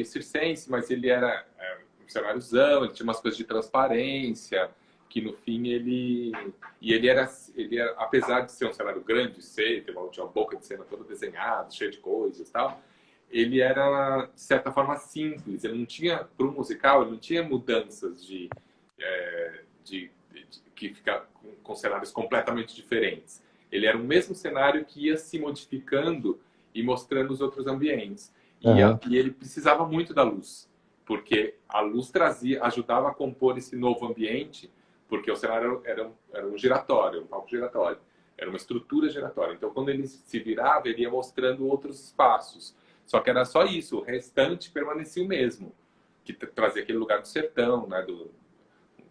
circense, mas ele era um cenáriozão, ele tinha umas coisas de transparência, que no fim ele era, apesar de ser um cenário grande, tinha uma boca de cena toda desenhada, cheia de coisas e tal, ele era, de certa forma, simples. Ele não tinha, para o musical, ele não tinha mudanças que ficar com cenários completamente diferentes. Ele era o mesmo cenário que ia se modificando e mostrando os outros ambientes. E ele precisava muito da luz, porque a luz ajudava a compor esse novo ambiente, porque o cenário era um giratório, um palco giratório, era uma estrutura giratória. Então, quando ele se virava, ele ia mostrando outros espaços. Só que era só isso, o restante permanecia o mesmo, que trazia aquele lugar do sertão, né?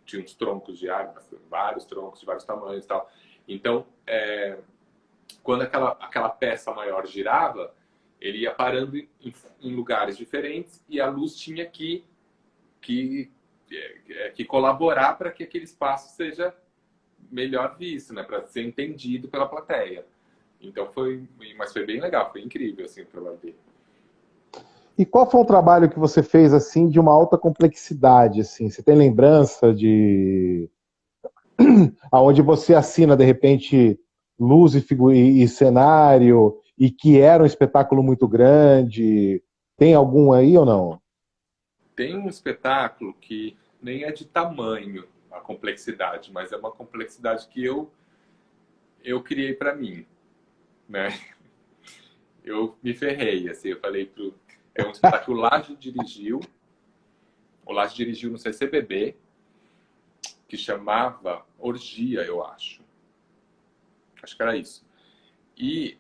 Tinha uns troncos de árvore, vários troncos de vários tamanhos e tal. Então, quando aquela peça maior girava, ele ia parando em lugares diferentes e a luz tinha que que colaborar para que aquele espaço seja melhor visto, né? Para ser entendido pela plateia. Então mas foi bem legal, foi incrível assim o trabalho dele. E qual foi um trabalho que você fez assim de uma alta complexidade, assim? Você tem lembrança de aonde você assina de repente luz e cenário e que era um espetáculo muito grande? Tem algum aí ou não? Tem um espetáculo que nem é de tamanho a complexidade, mas é uma complexidade que eu criei para mim, né? Eu me ferrei, assim, eu falei pro é um espetáculo que o Laje dirigiu no CCBB, que chamava Orgia, eu acho. Acho que era isso. E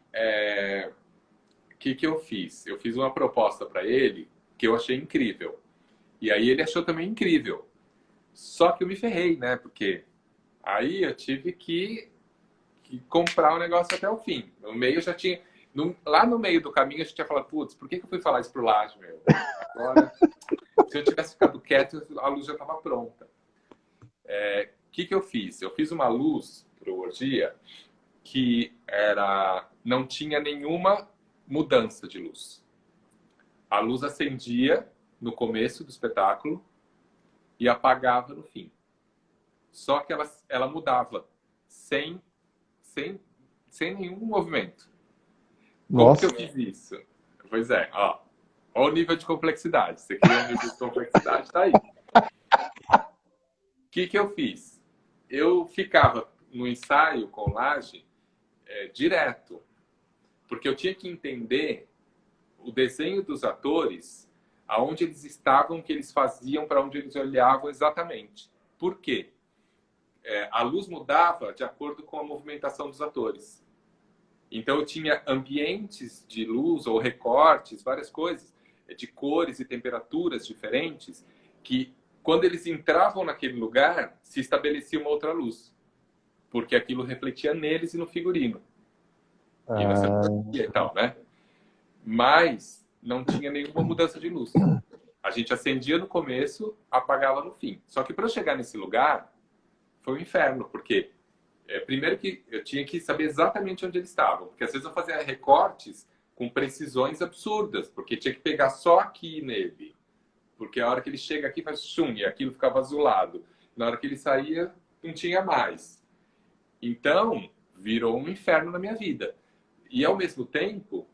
o que eu fiz? Eu fiz uma proposta para ele que eu achei incrível. E aí ele achou também incrível. Só que eu me ferrei, né? Porque aí eu tive que comprar o negócio até o fim. No meio eu já tinha... lá no meio do caminho a gente tinha falado, putz, por que eu fui falar isso pro Laje, meu? Agora, se eu tivesse ficado quieto, a luz já estava pronta. O que eu fiz? Eu fiz uma luz pro Orgia que não tinha nenhuma mudança de luz. A luz acendia no começo do espetáculo e apagava no fim. Só que ela mudava sem, sem nenhum movimento. Como que Nossa. eu fiz isso? Pois é, ó. Olha o nível de complexidade. Você cria um nível de complexidade, tá aí. O que eu fiz? Eu ficava no ensaio com Laje direto, porque eu tinha que entender o desenho dos atores, aonde eles estavam, o que eles faziam, para onde eles olhavam exatamente. Por quê? A luz mudava de acordo com a movimentação dos atores. Então eu tinha ambientes de luz ou recortes, várias coisas, de cores e temperaturas diferentes, que quando eles entravam naquele lugar, se estabelecia uma outra luz. Porque aquilo refletia neles e no figurino. E na cenografia e tal, né? Mas não tinha nenhuma mudança de luz. A gente acendia no começo, apagava no fim. Só que para eu chegar nesse lugar, foi um inferno, porque primeiro que eu tinha que saber exatamente onde eles estavam, porque às vezes eu fazia recortes com precisões absurdas, porque tinha que pegar só aqui nele, porque a hora que ele chega aqui faz chum, e aquilo ficava azulado. Na hora que ele saía, não tinha mais. Então, virou um inferno na minha vida. E ao mesmo tempo,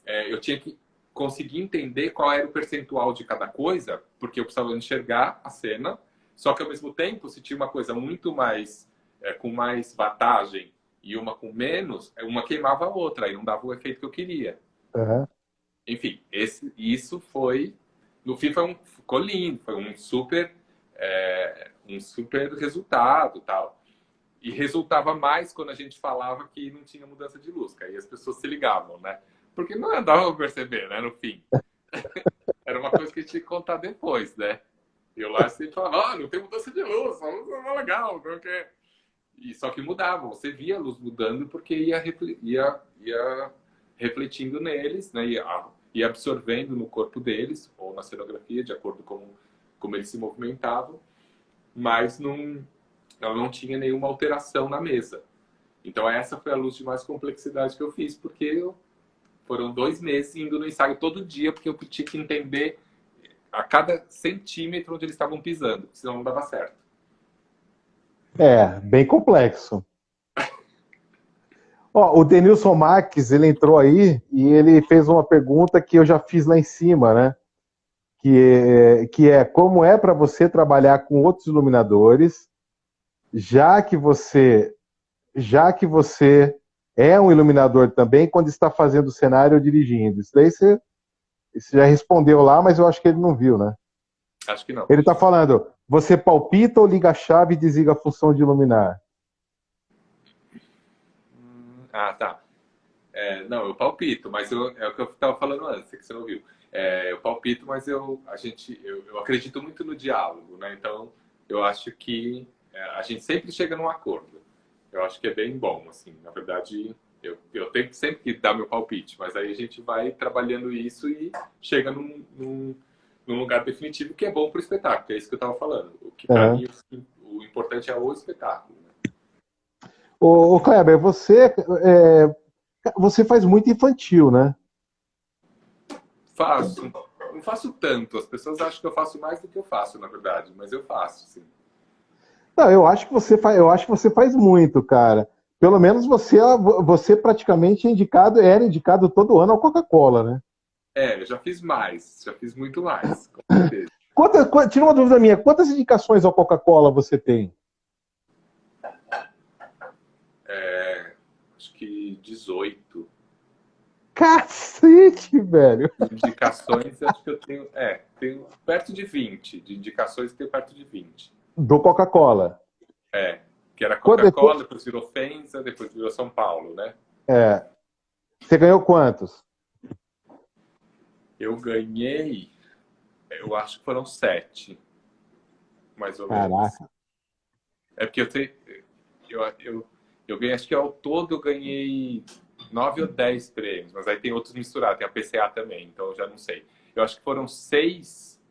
eu tinha que conseguir entender qual era o percentual de cada coisa, porque eu precisava enxergar a cena, só que ao mesmo tempo, se tinha uma coisa muito mais com mais watagem e uma com menos, uma queimava a outra, aí não dava o efeito que eu queria. Uhum. Enfim, isso foi... No fim ficou lindo, foi um super resultado, tal. E resultava mais quando a gente falava que não tinha mudança de luz, que aí as pessoas se ligavam, né? Porque não dava para perceber, né, no fim. Era uma coisa que a gente tinha que contar depois, né? E eu lá sempre falava, não tem mudança de luz, a luz não é legal, não quer. E só que mudava, você via a luz mudando porque ia refletindo neles, né? Ia absorvendo no corpo deles, ou na cenografia, de acordo com como eles se movimentavam, mas ela não tinha nenhuma alteração na mesa. Então essa foi a luz de mais complexidade que eu fiz, porque foram 2 meses indo no ensaio todo dia, porque eu tinha que entender a cada centímetro onde eles estavam pisando, senão não dava certo. Bem complexo. Ó, o Denilson Marques, ele entrou aí e ele fez uma pergunta que eu já fiz lá em cima, né? Que é como é para você trabalhar com outros iluminadores, já que você é um iluminador também quando está fazendo cenário ou dirigindo. Isso daí você já respondeu lá, mas eu acho que ele não viu, né? Acho que não. Ele está falando, você palpita ou liga a chave e desliga a função de iluminar? Ah, tá. Não, eu palpito, mas é o que eu estava falando antes, que você não viu. Eu palpito, mas eu acredito muito no diálogo, né? Então, eu acho que a gente sempre chega num acordo. Eu acho que é bem bom, assim. Na verdade, eu tenho sempre que dar meu palpite, mas aí a gente vai trabalhando isso e chega num lugar definitivo que é bom para o espetáculo, que é isso que eu estava falando. O que para Aham. mim o importante é o espetáculo. Né? Ô, Kleber, você faz muito infantil, né? Faço. Não faço tanto. As pessoas acham que eu faço mais do que eu faço, na verdade, mas eu faço, sim. Não, eu acho que você faz muito, cara. Pelo menos você praticamente era indicado todo ano ao Coca-Cola, né? É, eu já fiz mais, já fiz muito mais, com certeza. Tira uma dúvida minha, quantas indicações ao Coca-Cola você tem? Acho que 18 Cacete, velho. indicações, acho que eu tenho. Tenho perto de 20. De indicações, tenho perto de 20. Do Coca-Cola. É, que era Depois, Coca-Cola, depois virou Fenza, depois virou São Paulo, né? é, você ganhou quantos? Eu ganhei, eu acho que foram 7, mais ou menos. Caraca. É porque eu ganhei, acho que ao todo eu ganhei 9 ou 10 prêmios, mas aí tem outros misturados, tem a PCA também, então eu já não sei. Eu acho que foram 6,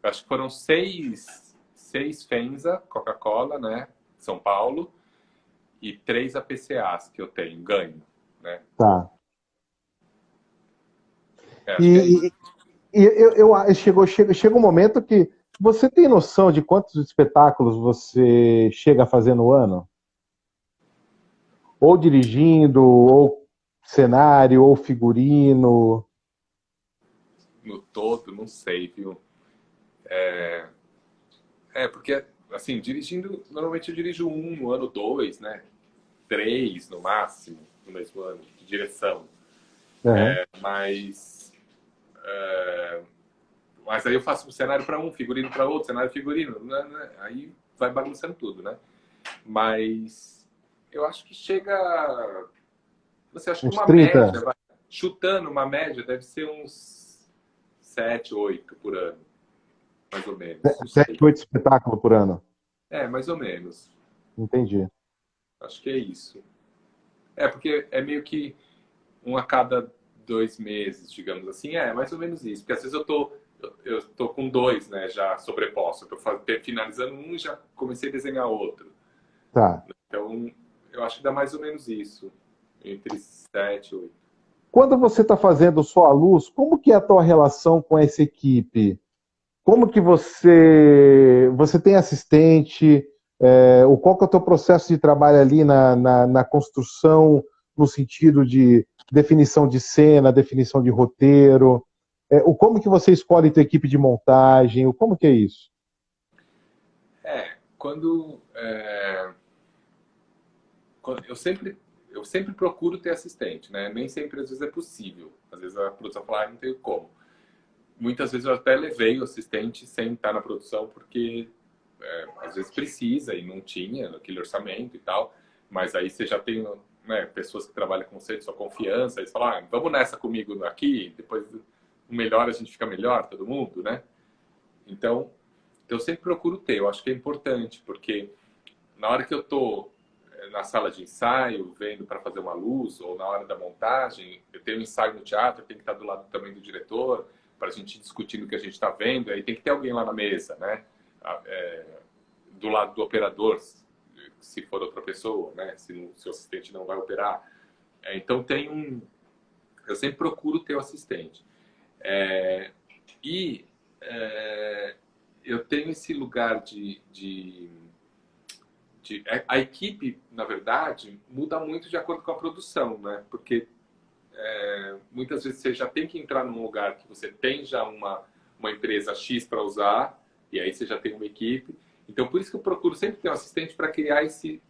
eu acho que foram seis Fenza, Coca-Cola, né? São Paulo, e 3 APCAs que eu tenho, ganho, né? Tá. Acho que é isso. E, chega um momento que você tem noção de quantos espetáculos você chega a fazer no ano? Ou dirigindo, ou cenário, ou figurino. No todo, não sei, viu? Porque, assim, dirigindo, normalmente eu dirijo um no ano, dois, né? 3 no máximo, no mesmo ano, de direção. Aham. Mas, mas aí eu faço um cenário para um, figurino para outro, cenário figurino, né? Aí vai bagunçando tudo, né? Mas eu acho que chega. Você acha que Uns uma 30, média, chutando uma média, deve ser uns 7, 8 por ano, mais ou menos. Não 7, sei. 8 espetáculos por ano. É, mais ou menos. Entendi. Acho que é isso. É, porque é meio que um a cada 2 meses, digamos assim. É, mais ou menos isso. Porque às vezes eu tô com dois, né, já sobreposto. Eu tô finalizando um e já comecei a desenhar outro. Tá. Então, eu acho que dá mais ou menos isso. Entre 7 e 8. Quando você está fazendo só a luz, como que é a tua relação com essa equipe? Como que você tem assistente? Qual que é o teu processo de trabalho ali na construção, no sentido de definição de cena, definição de roteiro? Como que você escolhe tua equipe de montagem? Como que é isso? Quando, eu sempre procuro ter assistente, né? Nem sempre às vezes é possível. Às vezes a produção fala, não tenho como. Muitas vezes eu até levei o assistente sem estar na produção, porque às vezes precisa e não tinha aquele orçamento e tal. Mas aí você já tem, né, pessoas que trabalham com você de sua confiança, eles falam, vamos nessa comigo aqui, depois o melhor a gente fica melhor, todo mundo, né? Então, eu sempre procuro ter, eu acho que é importante, porque na hora que eu tô na sala de ensaio, vendo para fazer uma luz, ou na hora da montagem, eu tenho um ensaio no teatro, eu tenho que estar do lado também do diretor, para a gente discutir o que a gente está vendo, aí tem que ter alguém lá na mesa, né? Do lado do operador, se for outra pessoa, né? Se o assistente não vai operar. Então eu sempre procuro ter o assistente. E eu tenho esse lugar a equipe, na verdade, muda muito de acordo com a produção, né? Porque muitas vezes você já tem que entrar num lugar que você tem já uma empresa X para usar, e aí você já tem uma equipe. Então, por isso que eu procuro sempre ter um assistente para criar esse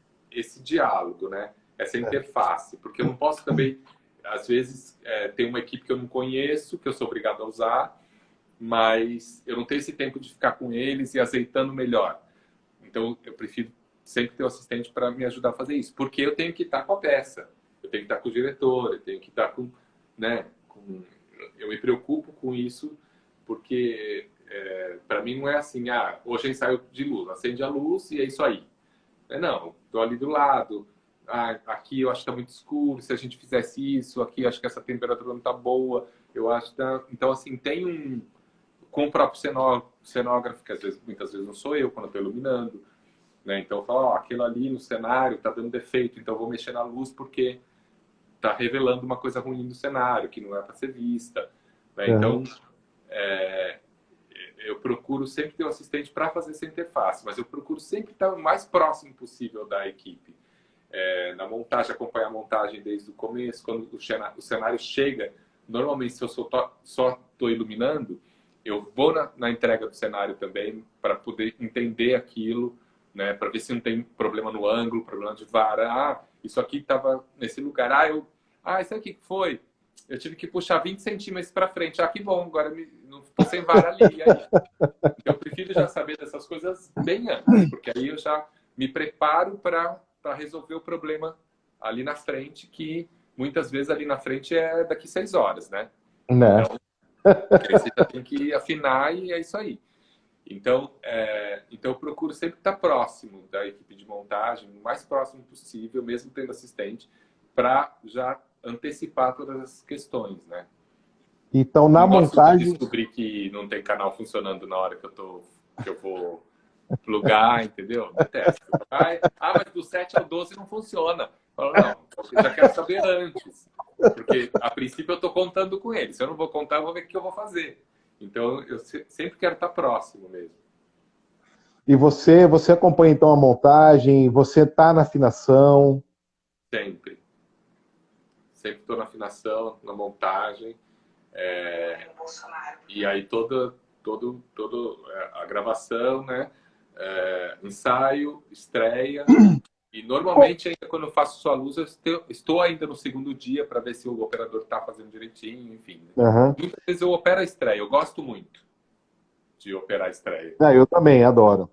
diálogo, né? Essa interface. Porque eu não posso também, às vezes, ter uma equipe que eu não conheço, que eu sou obrigado a usar, mas eu não tenho esse tempo de ficar com eles e azeitando melhor. Então, eu prefiro sempre ter um assistente para me ajudar a fazer isso, porque eu tenho que estar com a peça, eu tenho que estar com o diretor, eu tenho que estar com, né, eu me preocupo com isso, porque para mim não é assim, hoje é ensaio de luz, acende a luz e é isso aí. Não, estou ali do lado, aqui eu acho que está muito escuro, se a gente fizesse isso, aqui eu acho que essa temperatura não está boa, eu acho que tá... Então, assim, tem com o próprio cenógrafo, que muitas vezes não sou eu quando eu estou iluminando, né? Então eu falo, ó, aquilo ali no cenário está dando defeito, então eu vou mexer na luz porque está revelando uma coisa ruim no cenário, que não é para ser vista, né? Então, eu procuro sempre ter um assistente para fazer essa interface, mas eu procuro sempre estar o mais próximo possível da equipe. Na montagem, acompanhar a montagem desde o começo, quando o cenário chega, normalmente se eu só estou iluminando, eu vou na entrega do cenário também para poder entender aquilo, né, para ver se não tem problema no ângulo, problema de vara. Ah, isso aqui estava nesse lugar. Isso aqui que foi? Eu tive que puxar 20 centímetros para frente. Ah, que bom, agora não estou sem vara ali. Aí, eu prefiro já saber dessas coisas bem antes, porque aí eu já me preparo para resolver o problema ali na frente, que muitas vezes ali na frente é daqui 6 horas, né? Né? Então, aí você já tem que afinar e é isso aí. Então eu procuro sempre estar próximo da equipe de montagem, o mais próximo possível, mesmo tendo assistente, para já antecipar todas as questões, né? Então, na não montagem... gosto de descobrir que não tem canal funcionando na hora que eu vou plugar, entendeu? Detesto. Mas do 7 ao 12 não funciona. Eu falo, não, eu já quero saber antes. Porque, a princípio, eu estou contando com ele. Se eu não vou contar, eu vou ver o que eu vou fazer. Então, eu sempre quero estar próximo mesmo. E você acompanha, então, a montagem? Você está na afinação? Sempre. Sempre estou na afinação, na montagem. E aí, toda a gravação, né? Ensaio, estreia. E normalmente, ainda quando eu faço só a luz, eu estou ainda no segundo dia para ver se o operador está fazendo direitinho, enfim. Né? Uhum. Muitas vezes eu opero a estreia, eu gosto muito de operar a estreia. Eu também, adoro.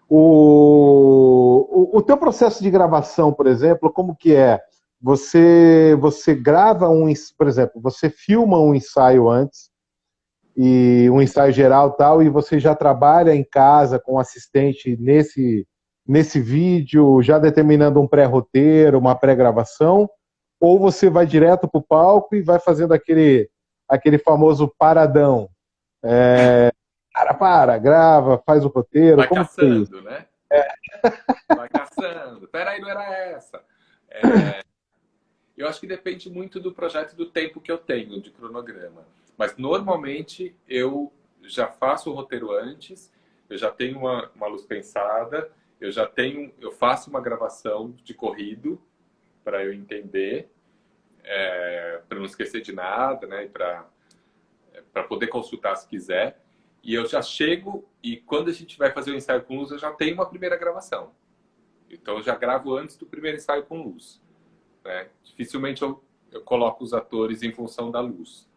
O teu processo de gravação, por exemplo, como que é? Você grava por exemplo, você filma um ensaio antes, e um ensaio geral tal, e você já trabalha em casa com um assistente nesse vídeo, já determinando um pré-roteiro, uma pré-gravação, ou você vai direto para o palco e vai fazendo aquele famoso paradão. Grava, faz o roteiro, Vai como que é isso? caçando, né? Vai caçando. Peraí, não era essa. Eu acho que depende muito do projeto e do tempo que eu tenho de cronograma. Mas normalmente eu já faço o roteiro antes, eu já tenho uma luz pensada, eu faço uma gravação de corrido para eu entender, para não esquecer de nada, né? E para poder consultar se quiser. E eu já chego e quando a gente vai fazer o ensaio com luz, eu já tenho uma primeira gravação. Então eu já gravo antes do primeiro ensaio com luz. Né? Dificilmente eu coloco os atores em função da luz.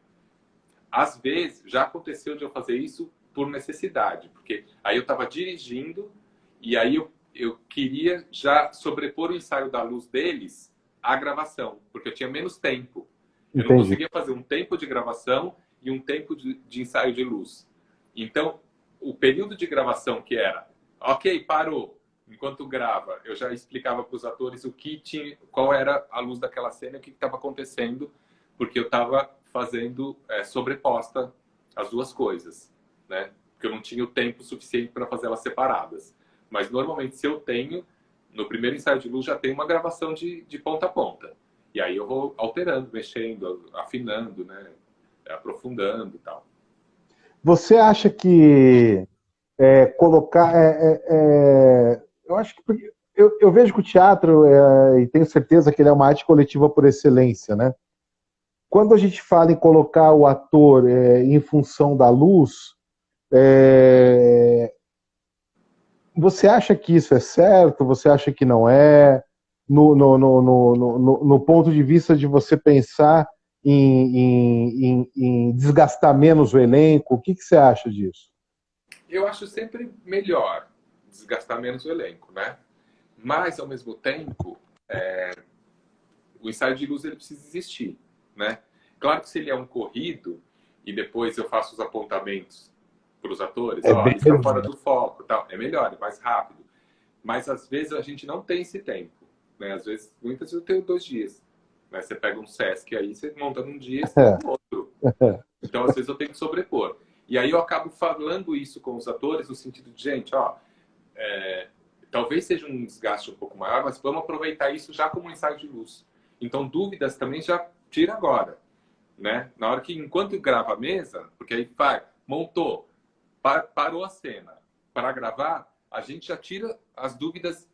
Às vezes, já aconteceu de eu fazer isso por necessidade, porque aí eu estava dirigindo e aí eu queria já sobrepor o ensaio da luz deles à gravação, porque eu tinha menos tempo. Eu não conseguia fazer um tempo de gravação e um tempo de ensaio de luz. Então, o período de gravação que era, ok, parou, enquanto grava, eu já explicava para os atores qual era a luz daquela cena e o que estava acontecendo, porque eu estava fazendo sobreposta as duas coisas, né? Porque eu não tinha o tempo suficiente para fazer elas separadas. Mas normalmente, se eu tenho, no primeiro ensaio de luz já tem uma gravação de ponta a ponta. E aí eu vou alterando, mexendo, afinando, né? Aprofundando e tal. Você acha que colocar... eu acho que... Eu vejo que o teatro, e tenho certeza que ele é uma arte coletiva por excelência, né? Quando a gente fala em colocar o ator em função da luz, você acha que isso é certo? Você acha que não é? No ponto de vista de você pensar em desgastar menos o elenco, o que você acha disso? Eu acho sempre melhor desgastar menos o elenco, né? Mas, ao mesmo tempo, o ensaio de luz ele precisa existir, né? Claro que se ele é um corrido e depois eu faço os apontamentos para os atores, ele está fora do foco, tal, é melhor, é mais rápido. Mas às vezes a gente não tem esse tempo, né? Às vezes, muitas vezes eu tenho 2 dias, né? Você pega um Sesc aí, você monta num dia, você monta no outro. Então às vezes eu tenho que sobrepor. E aí eu acabo falando isso com os atores no sentido de, gente, ó, talvez seja um desgaste um pouco maior, mas vamos aproveitar isso já como um ensaio de luz. Então, dúvidas também já tira agora, né? Na hora que, enquanto grava a mesa, porque aí montou, parou a cena para gravar, a gente já tira as dúvidas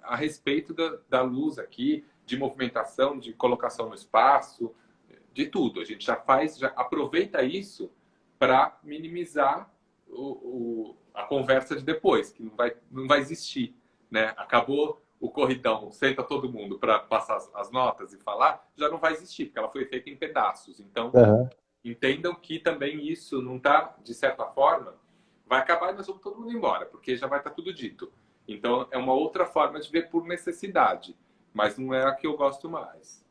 a respeito da luz aqui, de movimentação, de colocação no espaço, de tudo. A gente já aproveita isso para minimizar a conversa de depois, que não vai existir, né? Acabou o corridão, senta todo mundo para passar as notas e falar, já não vai existir, porque ela foi feita em pedaços. Então, entendam que também isso não está, de certa forma, vai acabar e nós vamos todo mundo embora, porque já vai estar tudo dito. Então, é uma outra forma de ver por necessidade, mas não é a que eu gosto mais.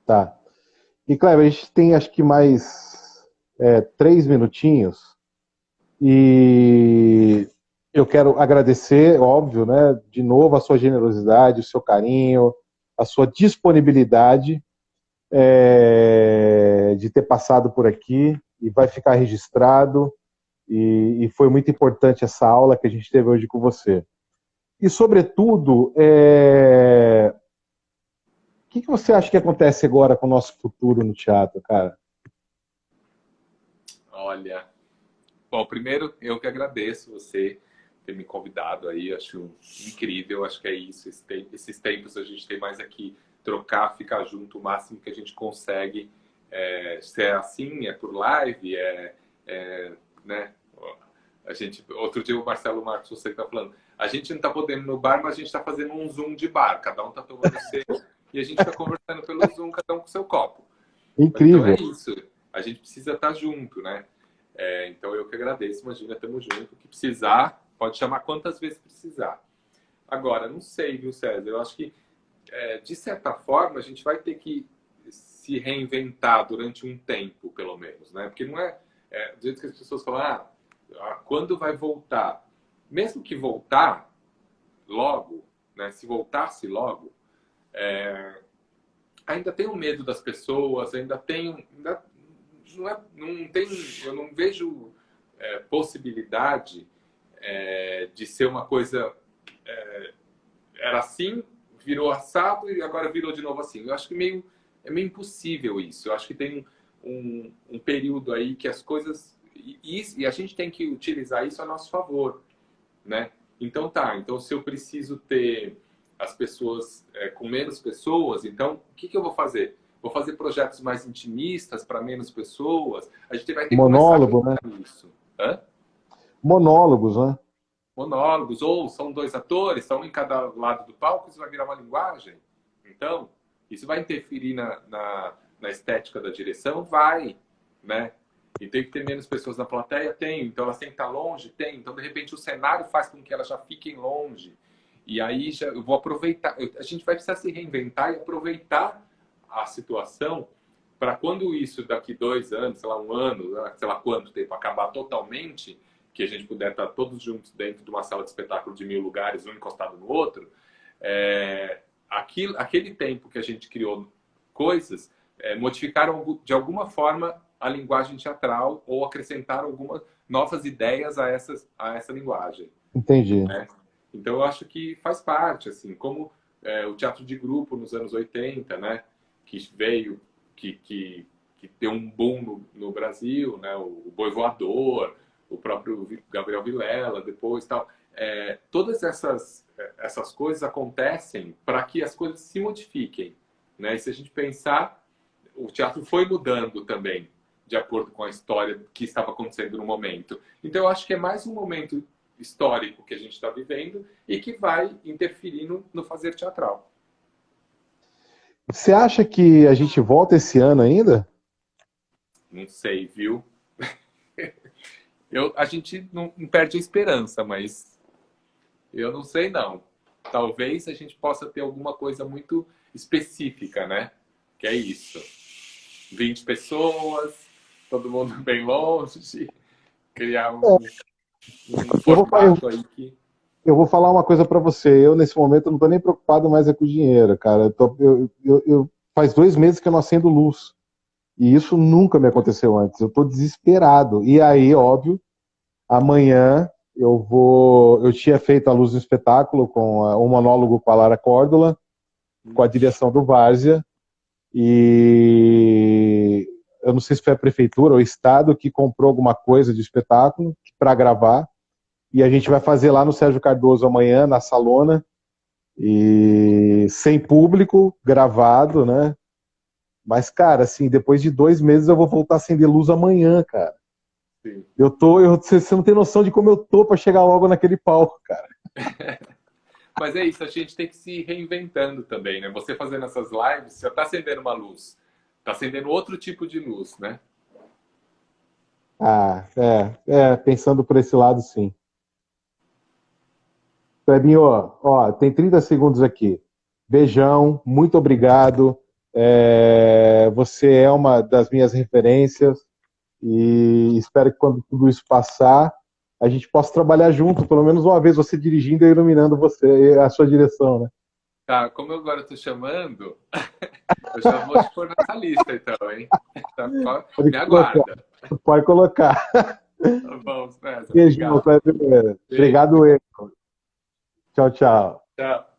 Tá. E, Kleber, a gente tem, acho que mais 3 minutinhos, e eu quero agradecer, óbvio, né, de novo a sua generosidade, o seu carinho, a sua disponibilidade de ter passado por aqui, e vai ficar registrado, e foi muito importante essa aula que a gente teve hoje com você. E, sobretudo, o que você acha que acontece agora com o nosso futuro no teatro, cara? Olha, bom, primeiro eu que agradeço você ter me convidado aí, acho incrível, acho que é isso, esses tempos a gente tem mais aqui, trocar, ficar junto o máximo que a gente consegue, se é assim, é por live, né? Outro dia o Marcelo Marcos, você está falando, a gente não está podendo ir no bar, mas a gente está fazendo um Zoom de bar, cada um está tomando o seu, e a gente está conversando pelo Zoom, cada um com o seu copo. Incrível. Então é isso, a gente precisa estar junto, né? Então eu que agradeço, imagina, estamos juntos, o que precisar, pode chamar quantas vezes precisar. Agora, não sei, viu, César, eu acho que, de certa forma, a gente vai ter que se reinventar durante um tempo, pelo menos, né? Porque não do jeito que as pessoas falam, quando vai voltar? Mesmo que voltar logo, né? Se voltasse logo, ainda tem o medo das pessoas, ainda tem... eu não vejo possibilidade de ser uma coisa... era assim, virou assado e agora virou de novo assim. Eu acho que é meio impossível isso. Eu acho que tem um período aí que as coisas... E a gente tem que utilizar isso a nosso favor, né? Então então se eu preciso ter as pessoas com menos pessoas, então o que eu vou fazer? Vou fazer projetos mais intimistas para menos pessoas? A gente vai ter que monólogo, começar a né? isso. Hã? Monólogos, né? Monólogos, ou são 2 atores, são um em cada lado do palco, isso vai virar uma linguagem. Então, isso vai interferir na estética da direção? Vai, né? E tem que ter menos pessoas na plateia? Tem. Então, elas têm que estar longe? Tem. Então, de repente, o cenário faz com que elas já fiquem longe. E aí, eu vou aproveitar. A gente vai precisar se reinventar e aproveitar a situação para quando isso, daqui 2 anos, sei lá, 1 ano, sei lá quanto tempo, acabar totalmente, que a gente puder estar todos juntos dentro de uma sala de espetáculo de 1000 lugares, um encostado no outro, aquele tempo que a gente criou coisas, modificaram de alguma forma a linguagem teatral ou acrescentaram algumas novas ideias a essa linguagem. Entendi. Né? Então, eu acho que faz parte, assim, como o teatro de grupo nos anos 80, né? Que veio, que deu um boom no Brasil, né? O Boi Voador, o próprio Gabriel Vilela, depois tal. Todas essas coisas acontecem para que as coisas se modifiquem, né? E se a gente pensar, o teatro foi mudando também, de acordo com a história que estava acontecendo no momento. Então, eu acho que é mais um momento histórico que a gente está vivendo e que vai interferir no fazer teatral. Você acha que a gente volta esse ano ainda? Não sei, viu? A gente não perde a esperança, mas eu não sei, não. Talvez a gente possa ter alguma coisa muito específica, né? Que é isso. 20 pessoas, todo mundo bem longe, criar um formato aí que... Eu vou falar uma coisa para você. Eu, nesse momento, não estou nem preocupado mais com o dinheiro, cara. Faz 2 meses que eu não acendo luz. E isso nunca me aconteceu antes. Eu estou desesperado. E aí, óbvio, amanhã eu vou. Eu tinha feito a luz do espetáculo com um monólogo com a Lara Córdola, com a direção do Várzea. E eu não sei se foi a prefeitura ou o estado que comprou alguma coisa de espetáculo para gravar. E a gente vai fazer lá no Sérgio Cardoso amanhã, na Salona, e sem público, gravado, né? Mas, cara, assim, depois de 2 meses eu vou voltar a acender luz amanhã, cara. Sim. Você não tem noção de como eu tô pra chegar logo naquele palco, cara. Mas é isso, a gente tem que se ir reinventando também, né? Você fazendo essas lives, você está acendendo uma luz, está acendendo outro tipo de luz, né? Ah, pensando por esse lado, sim. Clebinho, ó, tem 30 segundos aqui. Beijão, muito obrigado. Você é uma das minhas referências e espero que quando tudo isso passar, a gente possa trabalhar junto, pelo menos uma vez, você dirigindo e eu iluminando você, a sua direção, né? Tá, como eu agora estou chamando, eu já vou te pôr nessa lista, então, hein? Tá, Pode me colocar. aguarda. Pode colocar. Tá bom, César, Beijão, obrigado. Cleber. Beijo. Obrigado, Eco. Tchau, tchau. Tchau.